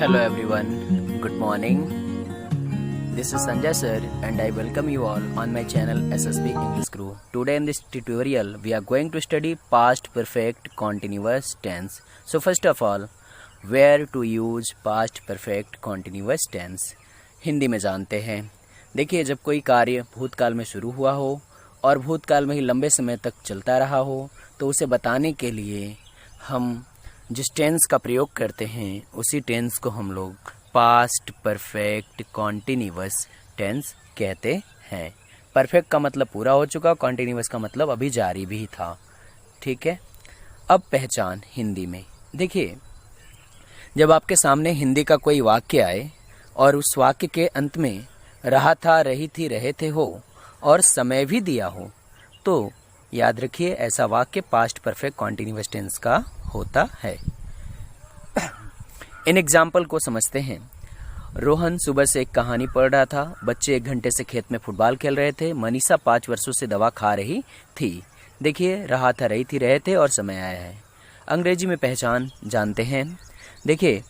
Hello everyone, good morning. This is Sanjay sir and I welcome you all on my channel SSB English Crew. Today in this tutorial we are going to study past perfect continuous tense. So first of all, where to use past perfect continuous tense? Hindi में जानते हैं। देखिए, जब कोई कार्य भूतकाल में शुरू हुआ हो और भूतकाल में ही लंबे समय तक चलता रहा हो तो उसे बताने के लिए हम जिस टेंस का प्रयोग करते हैं उसी टेंस को हम लोग पास्ट परफेक्ट कॉन्टिन्यूअस टेंस कहते हैं। परफेक्ट का मतलब पूरा हो चुका, कॉन्टिन्यूअस का मतलब अभी जारी भी था। ठीक है, अब पहचान हिंदी में। देखिए, जब आपके सामने हिंदी का कोई वाक्य आए और उस वाक्य के अंत में रहा था, रही थी, रहे थे हो और समय भी दिया हो तो याद रखिए ऐसा वाक्य पास्ट परफेक्ट कॉन्टिन्यूअस टेंस का होता है। इन एग्जाम्पल को समझते हैं। रोहन सुबह से एक कहानी पढ़ रहा था, बच्चे 1 घंटे से खेत में फुटबॉल खेल रहे थे, मनीषा 5 वर्षों से दवा खा रही थी। देखिए, रहा था, रही थी, रहे थे और समय आया है। अंग्रेजी में पहचान जानते हैं। देखिए,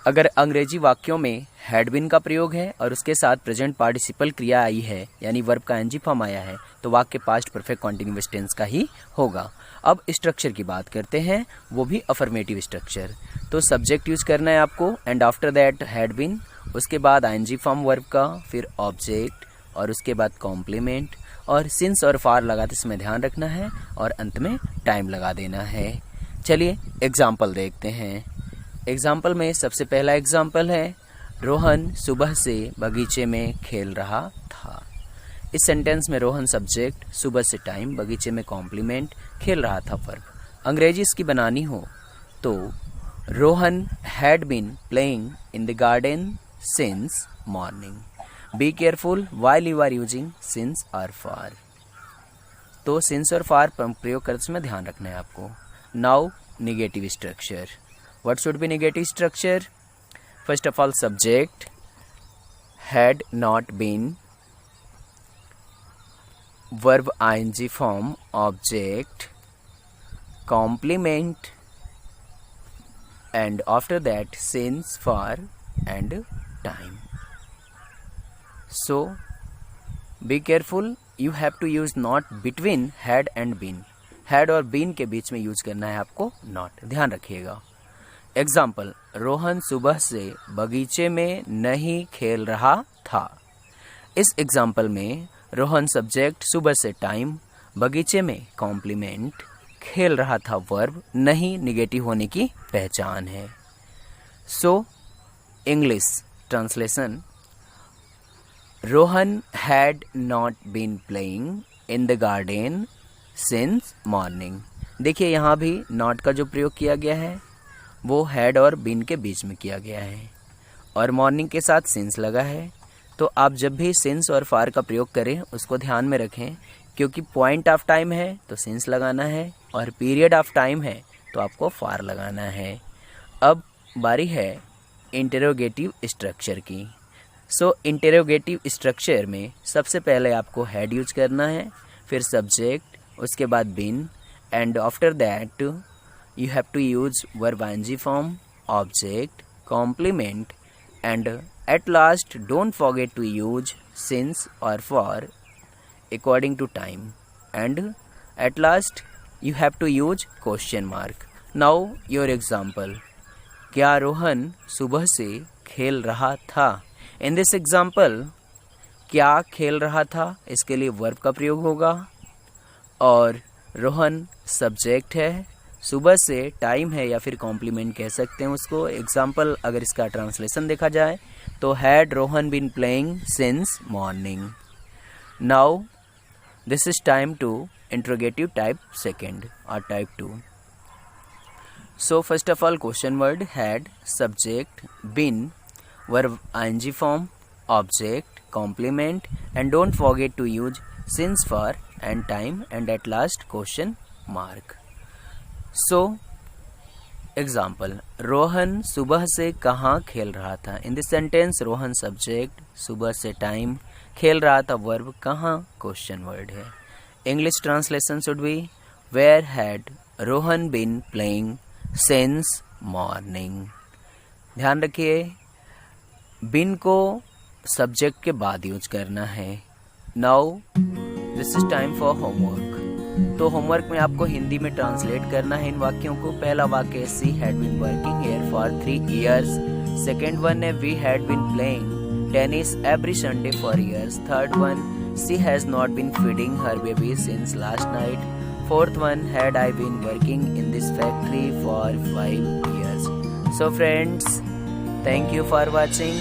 अगर अंग्रेजी वाक्यों में हैड बीन का प्रयोग है और उसके साथ प्रेजेंट पार्टिसिपल क्रिया आई है यानी वर्ब का एनजी फॉर्म आया है तो वाक्य पास्ट परफेक्ट कॉन्टिन्यूअस टेंस का ही होगा। अब स्ट्रक्चर की बात करते हैं, वो भी अफर्मेटिव स्ट्रक्चर। तो सब्जेक्ट यूज करना है आपको and after that had been, उसके बाद आईएनजी फॉर्म वर्ब का, फिर ऑब्जेक्ट और उसके बाद कॉम्प्लीमेंट और सिंस और फार लगाते समय ध्यान रखना है और अंत में टाइम लगा देना है। चलिए एग्जाम्पल देखते हैं। एग्जाम्पल में सबसे पहला एग्जाम्पल है, रोहन सुबह से बगीचे में खेल रहा था। इस सेंटेंस में रोहन सब्जेक्ट, सुबह से टाइम, बगीचे में कॉम्प्लीमेंट, खेल रहा था वर्ब। अंग्रेजी इसकी बनानी हो तो Rohan had been playing in the garden since morning. Be careful while you are using since और फॉर। तो सिंस और फॉर प्रयोग करते समय ध्यान रखना है आपको। Now negative structure. What should be negative structure? First of all, subject had not been, verb ing form, object, complement, and after that since, for, and time. So be careful, you have to use not between had and been. had और been के बीच में use करना है आपको not, ध्यान रखिएगा। Example, रोहन सुबह से बगीचे में नहीं खेल रहा था। इस एग्जाम्पल में रोहन सब्जेक्ट, सुबह से टाइम, बगीचे में कॉम्प्लीमेंट, खेल रहा था वर्ब, नहीं निगेटिव होने की पहचान है। So English translation, Rohan had not been playing in the garden since morning. देखिए, यहाँ भी नॉट का जो प्रयोग किया गया है वो हैड और बीन के बीच में किया गया है और मॉर्निंग के साथ सिंस लगा है। तो आप जब भी सिंस और फार का प्रयोग करें उसको ध्यान में रखें, क्योंकि पॉइंट ऑफ टाइम है तो सिंस लगाना है और पीरियड ऑफ टाइम है तो आपको फार लगाना है। अब बारी है इंटेरोगेटिव स्ट्रक्चर की। सो इंटेरोगेटिव स्ट्रक्चर में सबसे पहले आपको हैड यूज करना है, फिर सब्जेक्ट, उसके बाद been and after that you have to use verb ing form, object, complement, and at last don't forget to use since or for according to time, and at last you have to use question mark. Now your example, क्या रोहन सुबह से खेल रहा था? In this example, क्या खेल रहा था इसके लिए verb का प्रयोग होगा और रोहन सब्जेक्ट है, सुबह से टाइम है या फिर कॉम्प्लीमेंट कह सकते हैं उसको। एग्जाम्पल अगर इसका ट्रांसलेशन देखा जाए तो had Rohan been playing since morning. Now this is time to interrogative type second और type 2। So first of all question word had, subject, been, verb ING form, object, complement and don't forget to use since, for and time and at last question mark. So example, रोहन सुबह से कहाँ खेल रहा था? In this sentence Rohan subject, सुबह से time, खेल रहा था वर्ब, कहाँ क्वेश्चन वर्ड है। English translation should be where had Rohan been playing since morning. ध्यान रखिए बिन को सब्जेक्ट के बाद यूज करना है। Now this is time for homework. तो होमवर्क में आपको हिंदी में ट्रांसलेट करना है इन वाक्यों को। पहला वाक्य है she had been working here for 3 years। Second one है we had been playing tennis every Sunday for years। Third one she has not been feeding her baby since last night. Fourth one had I been working in this factory for 5 years। So friends, thank you for watching.